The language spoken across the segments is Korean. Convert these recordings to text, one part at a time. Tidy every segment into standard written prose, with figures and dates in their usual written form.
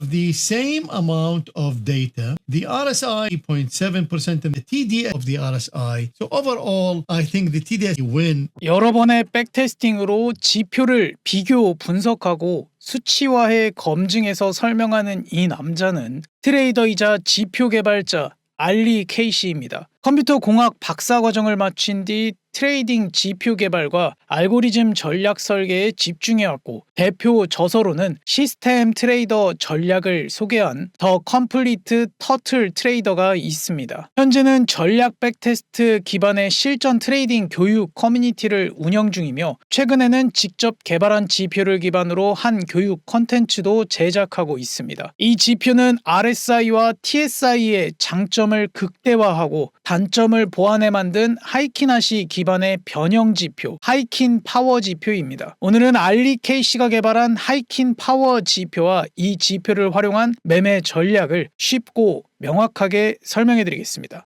of the same amount of data, the RSI 0.7% and the TDS of the RSI. So overall, I think the TDS win. 여러 번의 백테스팅으로 지표를 비교 분석하고 수치화해 검증해서 설명하는 이 남자는 트레이더이자 지표 개발자 알리 케이시입니다. 컴퓨터 공학 박사 과정을 마친 뒤 트레이딩 지표 개발과 알고리즘 전략 설계에 집중해왔고, 대표 저서로는 시스템 트레이더 전략을 소개한 더 컴플리트 터틀 트레이더가 있습니다. 현재는 전략 백테스트 기반의 실전 트레이딩 교육 커뮤니티를 운영 중이며, 최근에는 직접 개발한 지표를 기반으로 한 교육 콘텐츠도 제작하고 있습니다. 이 지표는 RSI와 TSI의 장점을 극대화하고 단점을 보완해 만든 하이키나시 기반의 변형 지표, 하이킨 파워 지표입니다. 오늘은 알리 케이시가 개발한 하이킨 파워 지표와 이 지표를 활용한 매매 전략을 쉽고 명확하게 설명해 드리겠습니다.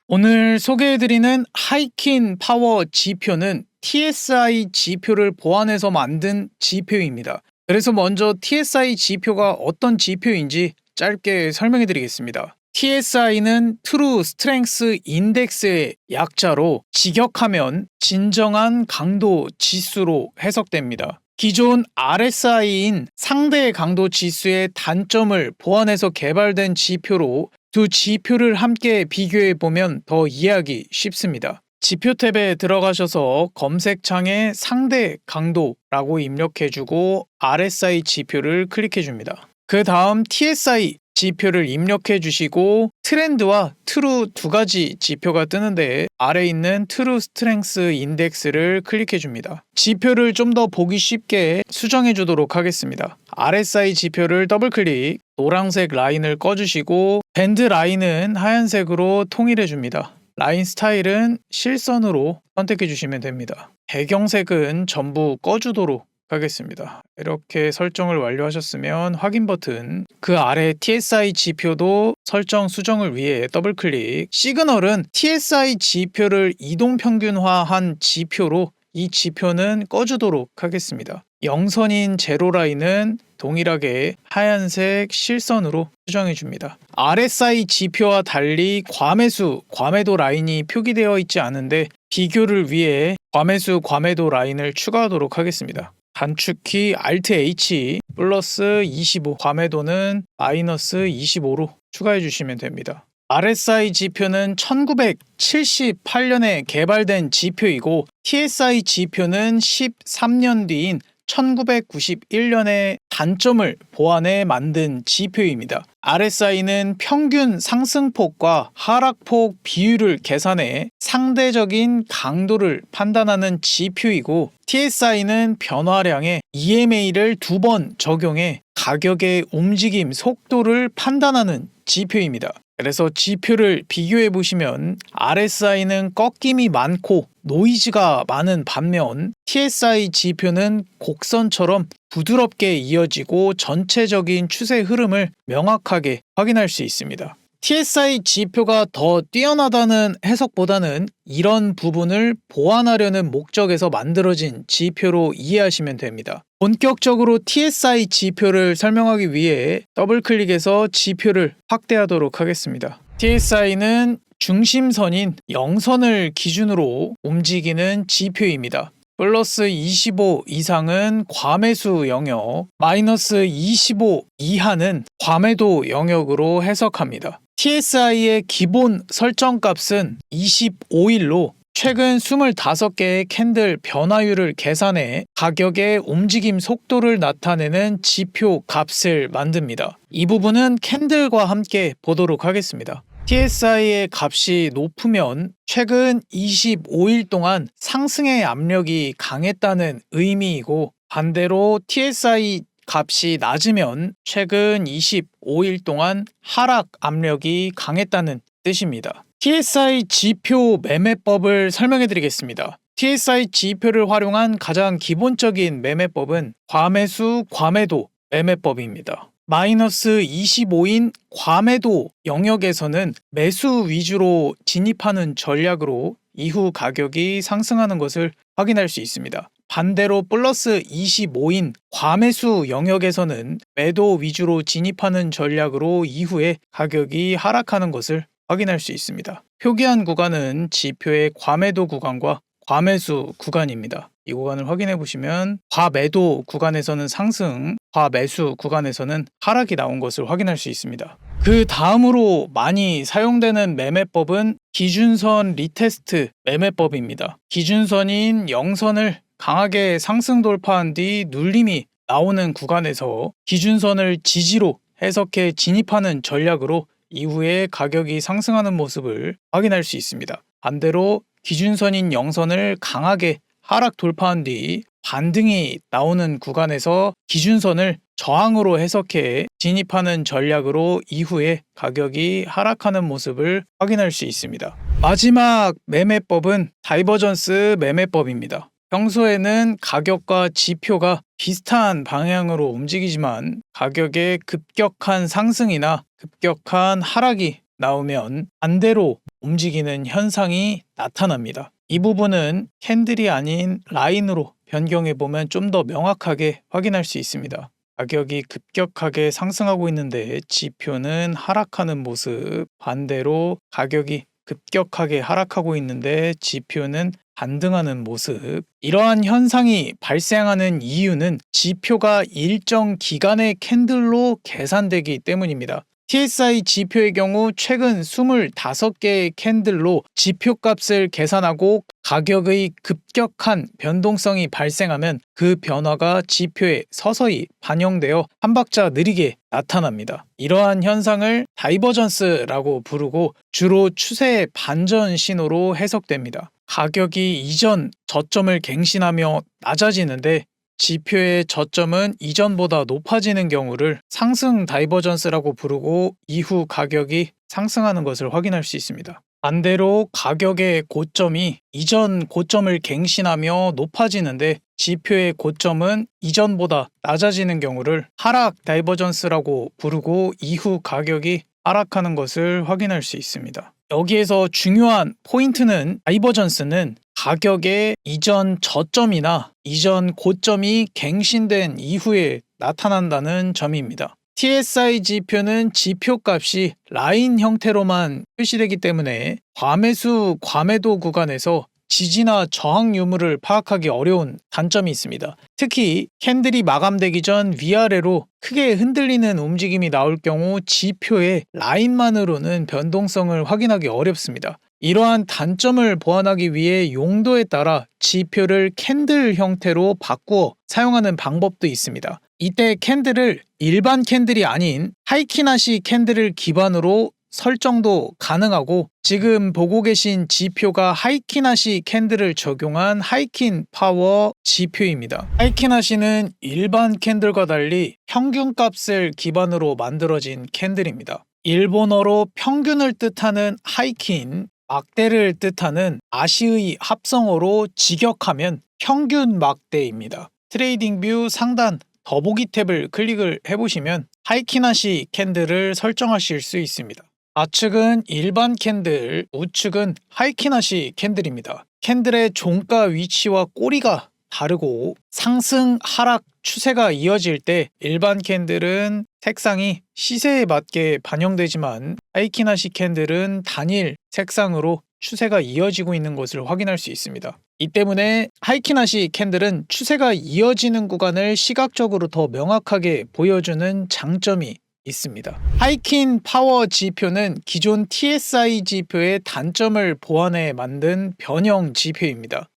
오늘 소개해드리는 하이킨 파워 지표는 TSI 지표를 보완해서 만든 지표입니다. 그래서 먼저 TSI 지표가 어떤 지표인지 짧게 설명해 드리겠습니다. TSI는 True Strength Index의 약자로 직역하면 진정한 강도 지수로 해석됩니다. 기존 RSI인 상대 강도 지수의 단점을 보완해서 개발된 지표로 두 지표를 함께 비교해 보면 더 이해하기 쉽습니다. 지표 탭에 들어가셔서 검색창에 상대 강도라고 입력해주고 RSI 지표를 클릭해줍니다. 그 다음 TSI 지표를 입력해 주시고 트렌드와 트루 두 가지 지표가 뜨는데 아래 있는 트루 스트렝스 인덱스를 클릭해 줍니다. 지표를 좀 더 보기 쉽게 수정해 주도록 하겠습니다. RSI 지표를 더블 클릭, 노란색 라인을 꺼주시고 밴드 라인은 하얀색으로 통일해 줍니다. 라인 스타일은 실선으로 선택해 주시면 됩니다. 배경색은 전부 꺼주도록 하겠습니다. 이렇게 설정을 완료하셨으면 확인 버튼, 그 아래 TSI 지표도 설정 수정을 위해 더블 클릭. 시그널은 TSI 지표를 이동평균화한 지표로 이 지표는 꺼주도록 하겠습니다. 영선인 제로 라인은 동일하게 하얀색 실선으로 수정해 줍니다. RSI 지표와 달리 과매수, 과매도 라인이 표기되어 있지 않은데 비교를 위해 과매수, 과매도 라인을 추가하도록 하겠습니다. 단축키 Alt H 플러스 25, 과매도는 마이너스 25로 추가해 주시면 됩니다. RSI 지표는 1978년에 개발된 지표이고 TSI 지표는 13년 뒤인 1991년에 단점을 보완해 만든 지표입니다. RSI는 평균 상승폭과 하락폭 비율을 계산해 상대적인 강도를 판단하는 지표이고, TSI는 변화량에 EMA를 2번 적용해 가격의 움직임 속도를 판단하는 지표입니다. 그래서 지표를 비교해 보시면 RSI는 꺾임이 많고 노이즈가 많은 반면 TSI 지표는 곡선처럼 부드럽게 이어지고 전체적인 추세 흐름을 명확하게 확인할 수 있습니다. TSI 지표가 더 뛰어나다는 해석보다는 이런 부분을 보완하려는 목적에서 만들어진 지표로 이해하시면 됩니다. 본격적으로 TSI 지표를 설명하기 위해 더블 클릭해서 지표를 확대하도록 하겠습니다. TSI는 중심선인 0선을 기준으로 움직이는 지표입니다. 플러스 25 이상은 과매수 영역, 마이너스 25 이하는 과매도 영역으로 해석합니다. TSI의 기본 설정값은 25일로 최근 25개의 캔들 변화율을 계산해 가격의 움직임 속도를 나타내는 지표 값을 만듭니다. 이 부분은 캔들과 함께 보도록 하겠습니다. TSI의 값이 높으면 최근 25일 동안 상승의 압력이 강했다는 의미이고, 반대로 TSI 값이 낮으면 최근 25일 동안 하락 압력이 강했다는 뜻입니다. TSI 지표 매매법을 설명해 드리겠습니다. TSI 지표를 활용한 가장 기본적인 매매법은 과매수, 과매도 매매법입니다. 마이너스 25인 과매도 영역에서는 매수 위주로 진입하는 전략으로 이후 가격이 상승하는 것을 확인할 수 있습니다. 반대로 플러스 25인 과매수 영역에서는 매도 위주로 진입하는 전략으로 이후에 가격이 하락하는 것을 확인할 수 있습니다. 표기한 구간은 지표의 과매도 구간과 과매수 구간입니다. 이 구간을 확인해 보시면 과매도 구간에서는 상승, 과매수 구간에서는 하락이 나온 것을 확인할 수 있습니다. 그 다음으로 많이 사용되는 매매법은 기준선 리테스트 매매법입니다. 기준선인 0선을 강하게 상승 돌파한 뒤 눌림이 나오는 구간에서 기준선을 지지로 해석해 진입하는 전략으로 이후에 가격이 상승하는 모습을 확인할 수 있습니다. 반대로 기준선인 0선을 강하게 하락 돌파한 뒤 반등이 나오는 구간에서 기준선을 저항으로 해석해 진입하는 전략으로 이후에 가격이 하락하는 모습을 확인할 수 있습니다. 마지막 매매법은 다이버전스 매매법입니다. 평소에는 가격과 지표가 비슷한 방향으로 움직이지만 가격의 급격한 상승이나 급격한 하락이 나오면 반대로 움직이는 현상이 나타납니다. 이 부분은 캔들이 아닌 라인으로 변경해 보면 좀 더 명확하게 확인할 수 있습니다. 가격이 급격하게 상승하고 있는데 지표는 하락하는 모습, 반대로 가격이 급격하게 하락하고 있는데 지표는 반등하는 모습. 이러한 현상이 발생하는 이유는 지표가 일정 기간의 캔들로 계산되기 때문입니다. TSI 지표의 경우 최근 25개의 캔들로 지표값을 계산하고 가격의 급격한 변동성이 발생하면 그 변화가 지표에 서서히 반영되어 한 박자 느리게 나타납니다. 이러한 현상을 다이버전스라고 부르고 주로 추세의 반전 신호로 해석됩니다. 가격이 이전 저점을 갱신하며 낮아지는데 지표의 저점은 이전보다 높아지는 경우를 상승 다이버전스라고 부르고 이후 가격이 상승하는 것을 확인할 수 있습니다. 반대로 가격의 고점이 이전 고점을 갱신하며 높아지는데 지표의 고점은 이전보다 낮아지는 경우를 하락 다이버전스라고 부르고 이후 가격이 하락하는 것을 확인할 수 있습니다. 여기에서 중요한 포인트는 다이버전스는 가격의 이전 저점이나 이전 고점이 갱신된 이후에 나타난다는 점입니다. TSI 지표는 지표값이 라인 형태로만 표시되기 때문에 과매수, 과매도 구간에서 지지나 저항 유무를 파악하기 어려운 단점이 있습니다. 특히 캔들이 마감되기 전 위아래로 크게 흔들리는 움직임이 나올 경우 지표의 라인만으로는 변동성을 확인하기 어렵습니다. 이러한 단점을 보완하기 위해 용도에 따라 지표를 캔들 형태로 바꾸어 사용하는 방법도 있습니다. 이때 캔들을 일반 캔들이 아닌 하이키나시 캔들을 기반으로 설정도 가능하고 지금 보고 계신 지표가 하이키나시 캔들을 적용한 하이킨 파워 지표입니다. 하이키나시는 일반 캔들과 달리 평균값을 기반으로 만들어진 캔들입니다. 일본어로 평균을 뜻하는 하이킨, 막대를 뜻하는 아시의 합성어로 직역하면 평균 막대입니다. 트레이딩뷰 상단 더보기 탭을 클릭을 해보시면 하이키나시 캔들을 설정하실 수 있습니다. 좌측은 일반 캔들, 우측은 하이키나시 캔들입니다. 캔들의 종가 위치와 꼬리가 다르고 상승, 하락, 추세가 이어질 때 일반 캔들은 색상이 시세에 맞게 반영되지만 하이키나시 캔들은 단일 색상으로 추세가 이어지고 있는 것을 확인할 수 있습니다. 이 때문에 하이키나시 캔들은 추세가 이어지는 구간을 시각적으로 더 명확하게 보여주는 장점이 있습니다. 하이킨 파워 지표는 기존 TSI 지표의 단점을 보완해 만든 변형 지표입니다.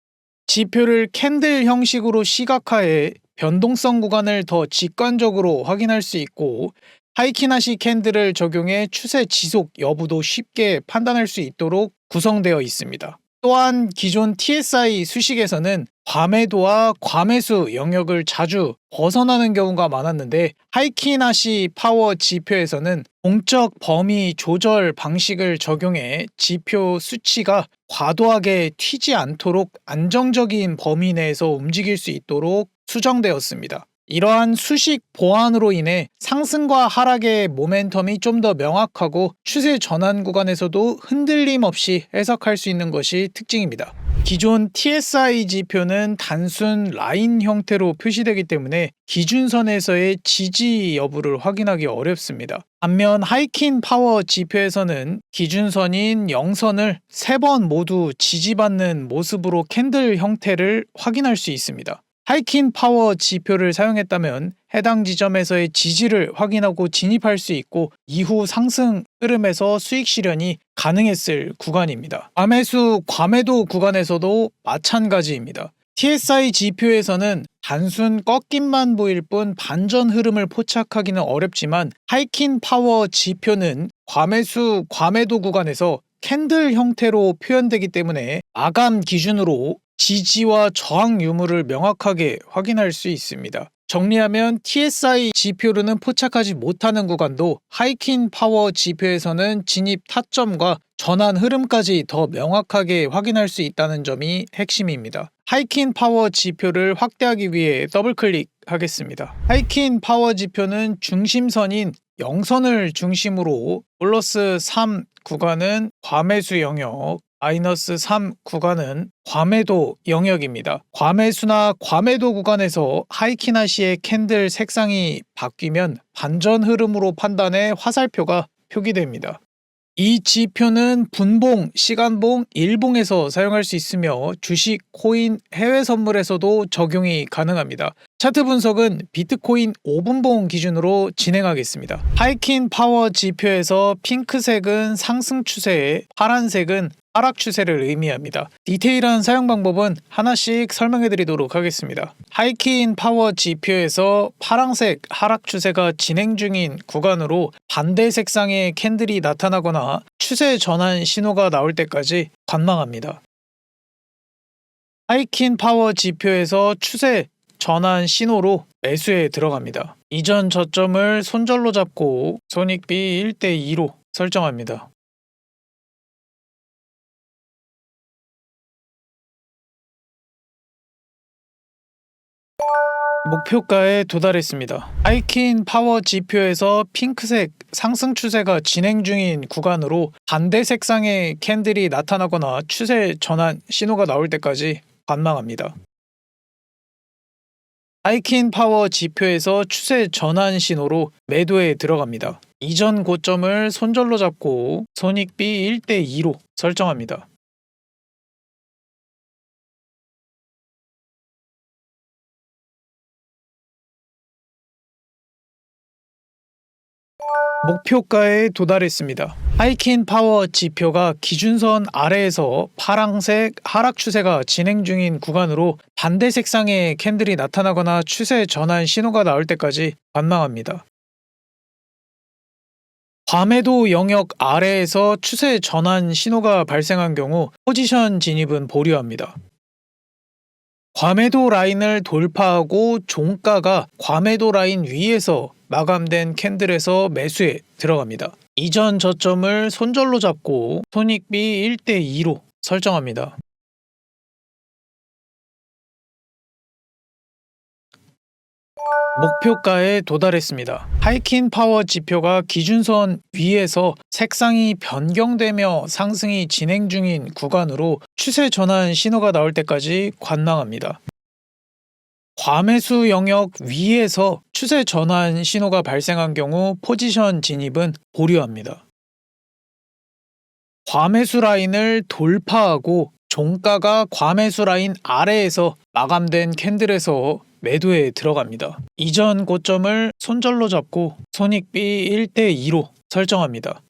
지표를 캔들 형식으로 시각화해 변동성 구간을 더 직관적으로 확인할 수 있고 하이키나시 캔들을 적용해 추세 지속 여부도 쉽게 판단할 수 있도록 구성되어 있습니다. 또한 기존 TSI 수식에서는 과매도와 과매수 영역을 자주 벗어나는 경우가 많았는데 하이키나시 파워 지표에서는 공적 범위 조절 방식을 적용해 지표 수치가 과도하게 튀지 않도록 안정적인 범위 내에서 움직일 수 있도록 수정되었습니다. 이러한 수식 보완으로 인해 상승과 하락의 모멘텀이 좀 더 명확하고 추세 전환 구간에서도 흔들림 없이 해석할 수 있는 것이 특징입니다. 기존 TSI 지표는 단순 라인 형태로 표시되기 때문에 기준선에서의 지지 여부를 확인하기 어렵습니다. 반면 하이킨 파워 지표에서는 기준선인 0선을 3번 모두 지지받는 모습으로 캔들 형태를 확인할 수 있습니다. 하이킨 파워 지표를 사용했다면 해당 지점에서의 지지를 확인하고 진입할 수 있고 이후 상승 흐름에서 수익 실현이 가능했을 구간입니다. 과매수, 과매도 구간에서도 마찬가지입니다. TSI 지표에서는 단순 꺾임만 보일 뿐 반전 흐름을 포착하기는 어렵지만 하이킨 파워 지표는 과매수, 과매도 구간에서 캔들 형태로 표현되기 때문에 마감 기준으로 지지와 저항 유무를 명확하게 확인할 수 있습니다. 정리하면 TSI 지표로는 포착하지 못하는 구간도 하이킨 파워 지표에서는 진입 타점과 전환 흐름까지 더 명확하게 확인할 수 있다는 점이 핵심입니다. 하이킨 파워 지표를 확대하기 위해 더블 클릭하겠습니다. 하이킨 파워 지표는 중심선인 0선을 중심으로 플러스 3 구간은 과매수 영역, 마이너스 3 구간은 과매도 영역입니다. 과매수나 과매도 구간에서 하이키나 시의 캔들 색상이 바뀌면 반전 흐름으로 판단해 화살표가 표기됩니다. 이 지표는 분봉, 시간봉, 일봉에서 사용할 수 있으며 주식, 코인, 해외 선물에서도 적용이 가능합니다. 차트 분석은 비트코인 5분봉 기준으로 진행하겠습니다. 하이킨 파워 지표에서 핑크색은 상승 추세, 파란색은 하락 추세를 의미합니다. 디테일한 사용 방법은 하나씩 설명해 드리도록 하겠습니다. 하이킨 파워 지표에서 파란색 하락 추세가 진행 중인 구간으로 반대 색상의 캔들이 나타나거나 추세 전환 신호가 나올 때까지 관망합니다. 하이킨 파워 지표에서 추세 전환 신호로 매수에 들어갑니다. 이전 저점을 손절로 잡고 손익비 1대2로 설정합니다. 목표가에 도달했습니다. 하이킨 파워 지표에서 핑크색 상승 추세가 진행 중인 구간으로 반대 색상의 캔들이 나타나거나 추세 전환 신호가 나올 때까지 관망합니다. 하이킨 파워 지표에서 추세 전환 신호로 매도에 들어갑니다. 이전 고점을 손절로 잡고 손익비 1대2로 설정합니다. 목표가에 도달했습니다. 하이킨 파워 지표가 기준선 아래에서 파랑색 하락 추세가 진행 중인 구간으로 반대 색상의 캔들이 나타나거나 추세 전환 신호가 나올 때까지 관망합니다. 과매도 영역 아래에서 추세 전환 신호가 발생한 경우 포지션 진입은 보류합니다. 과매도 라인을 돌파하고 종가가 과매도 라인 위에서 마감된 캔들에서 매수에 들어갑니다. 이전 저점을 손절로 잡고 손익비 1대2로 설정합니다. 목표가에 도달했습니다. 하이킨 파워 지표가 기준선 위에서 색상이 변경되며 상승이 진행 중인 구간으로 추세 전환 신호가 나올 때까지 관망합니다. 과매수 영역 위에서 추세 전환 신호가 발생한 경우 포지션 진입은 보류합니다. 과매수 라인을 돌파하고 종가가 과매수 라인 아래에서 마감된 캔들에서 매도에 들어갑니다. 이전 고점을 손절로 잡고 손익비 1대2로 설정합니다.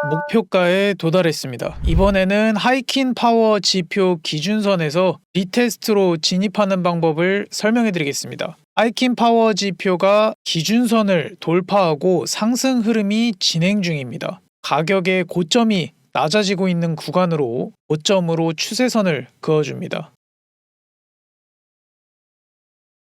목표가에 도달했습니다. 이번에는 하이킨 파워 지표 기준선에서 리테스트로 진입하는 방법을 설명해 드리겠습니다. 하이킨 파워 지표가 기준선을 돌파하고 상승 흐름이 진행 중입니다. 가격의 고점이 낮아지고 있는 구간으로 고점으로 추세선을 그어줍니다.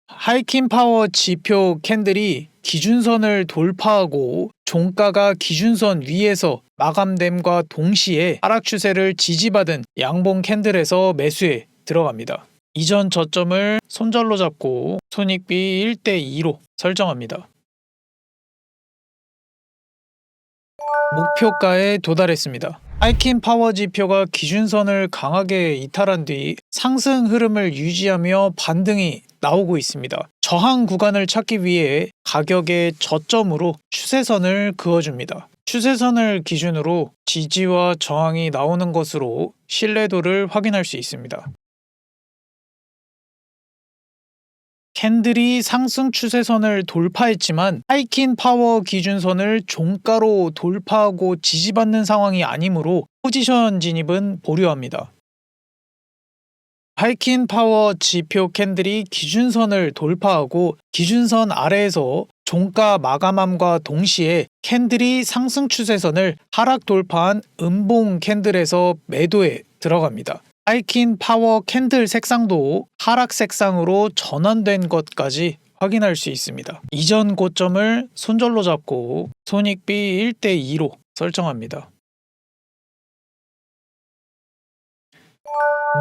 하이킨 파워 지표 캔들이 기준선을 돌파하고 종가가 기준선 위에서 마감됨과 동시에 하락 추세를 지지받은 양봉 캔들에서 매수에 들어갑니다. 이전 저점을 손절로 잡고 손익비 1대2로 설정합니다. 목표가에 도달했습니다. 하이킨 파워 지표가 기준선을 강하게 이탈한 뒤 상승 흐름을 유지하며 반등이 나오고 있습니다. 저항 구간을 찾기 위해 가격의 저점으로 추세선을 그어줍니다. 추세선을 기준으로 지지와 저항이 나오는 것으로 신뢰도를 확인할 수 있습니다. 캔들이 상승 추세선을 돌파했지만 하이킨 파워 기준선을 종가로 돌파하고 지지받는 상황이 아니므로 포지션 진입은 보류합니다. 하이킨 파워 지표 캔들이 기준선을 돌파하고 기준선 아래에서 종가 마감함과 동시에 캔들이 상승 추세선을 하락 돌파한 음봉 캔들에서 매도에 들어갑니다. 하이킨 파워 캔들 색상도 하락 색상으로 전환된 것까지 확인할 수 있습니다. 이전 고점을 손절로 잡고 손익비 1대2로 설정합니다.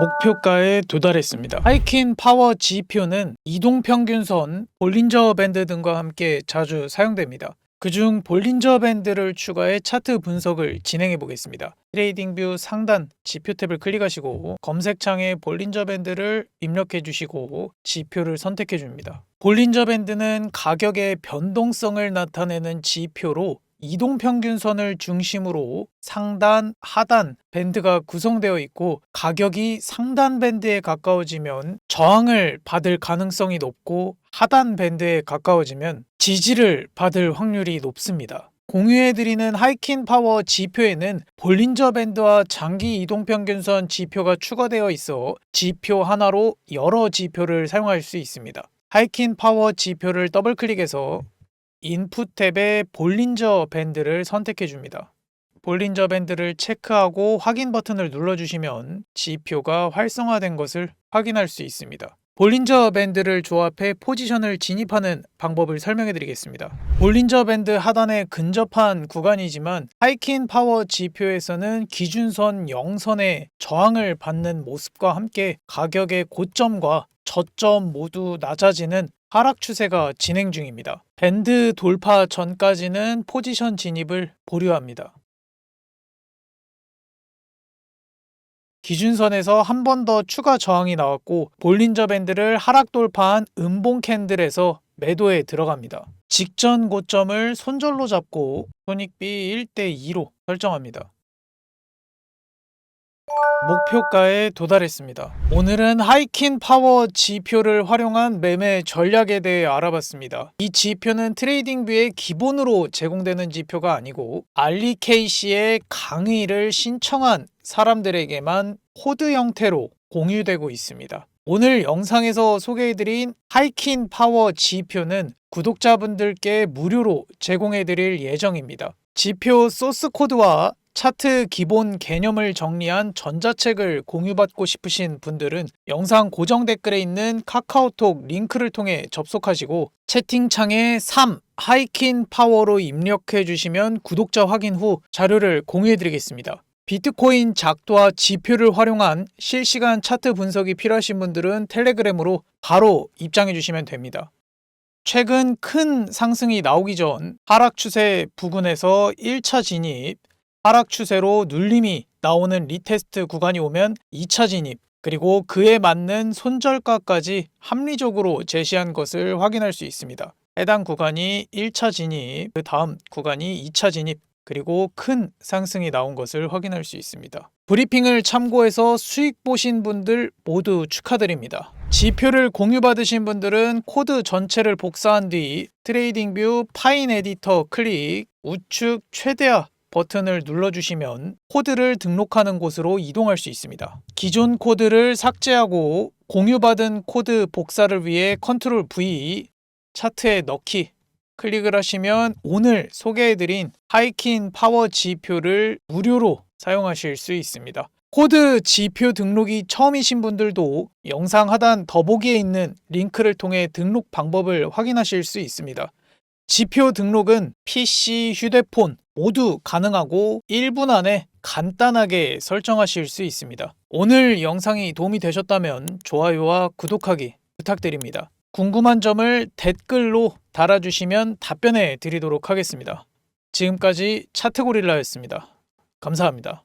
목표가에 도달했습니다. 하이킨 파워 지표는 이동평균선, 볼린저 밴드 등과 함께 자주 사용됩니다. 그중 볼린저 밴드를 추가해 차트 분석을 진행해 보겠습니다. 트레이딩뷰 상단 지표 탭을 클릭하시고 검색창에 볼린저 밴드를 입력해 주시고 지표를 선택해 줍니다. 볼린저 밴드는 가격의 변동성을 나타내는 지표로 이동평균선을 중심으로 상단, 하단 밴드가 구성되어 있고 가격이 상단 밴드에 가까워지면 저항을 받을 가능성이 높고 하단 밴드에 가까워지면 지지를 받을 확률이 높습니다. 공유해드리는 하이킨 파워 지표에는 볼린저 밴드와 장기 이동평균선 지표가 추가되어 있어 지표 하나로 여러 지표를 사용할 수 있습니다. 하이킨 파워 지표를 더블클릭해서 인풋 탭에 볼린저 밴드를 선택해 줍니다. 볼린저 밴드를 체크하고 확인 버튼을 눌러주시면 지표가 활성화된 것을 확인할 수 있습니다. 볼린저 밴드를 조합해 포지션을 진입하는 방법을 설명해 드리겠습니다. 볼린저 밴드 하단에 근접한 구간이지만 하이킨 파워 지표에서는 기준선 0선의 저항을 받는 모습과 함께 가격의 고점과 저점 모두 낮아지는 하락 추세가 진행 중입니다. 밴드 돌파 전까지는 포지션 진입을 보류합니다. 기준선에서 한 번 더 추가 저항이 나왔고 볼린저 밴드를 하락 돌파한 음봉 캔들에서 매도에 들어갑니다. 직전 고점을 손절로 잡고 손익비 1대2로 설정합니다. 목표가에 도달했습니다. 오늘은 하이킨 파워 지표를 활용한 매매 전략에 대해 알아봤습니다. 이 지표는 트레이딩뷰의 기본으로 제공되는 지표가 아니고 알리 케이시의 강의를 신청한 사람들에게만 코드 형태로 공유되고 있습니다. 오늘 영상에서 소개해드린 하이킨 파워 지표는 구독자분들께 무료로 제공해드릴 예정입니다. 지표 소스 코드와 차트 기본 개념을 정리한 전자책을 공유받고 싶으신 분들은 영상 고정 댓글에 있는 카카오톡 링크를 통해 접속하시고 채팅창에 3 하이킨 파워로 입력해 주시면 구독자 확인 후 자료를 공유해 드리겠습니다. 비트코인 작도와 지표를 활용한 실시간 차트 분석이 필요하신 분들은 텔레그램으로 바로 입장해 주시면 됩니다. 최근 큰 상승이 나오기 전 하락 추세 부근에서 1차 진입, 하락 추세로 눌림이 나오는 리테스트 구간이 오면 2차 진입, 그리고 그에 맞는 손절가까지 합리적으로 제시한 것을 확인할 수 있습니다. 해당 구간이 1차 진입, 그 다음 구간이 2차 진입, 그리고 큰 상승이 나온 것을 확인할 수 있습니다. 브리핑을 참고해서 수익 보신 분들 모두 축하드립니다. 지표를 공유받으신 분들은 코드 전체를 복사한 뒤 트레이딩뷰 파인 에디터 클릭, 우측 최대화 버튼을 눌러주시면 코드를 등록하는 곳으로 이동할 수 있습니다. 기존 코드를 삭제하고 공유받은 코드 복사를 위해 컨트롤 V, 차트에 넣기 클릭을 하시면 오늘 소개해드린 하이킨 파워 지표를 무료로 사용하실 수 있습니다. 코드 지표 등록이 처음이신 분들도 영상 하단 더보기에 있는 링크를 통해 등록 방법을 확인하실 수 있습니다. 지표 등록은 PC, 휴대폰 모두 가능하고 1분 안에 간단하게 설정하실 수 있습니다. 오늘 영상이 도움이 되셨다면 좋아요와 구독하기 부탁드립니다. 궁금한 점을 댓글로 달아주시면 답변해 드리도록 하겠습니다. 지금까지 차트고릴라였습니다. 감사합니다.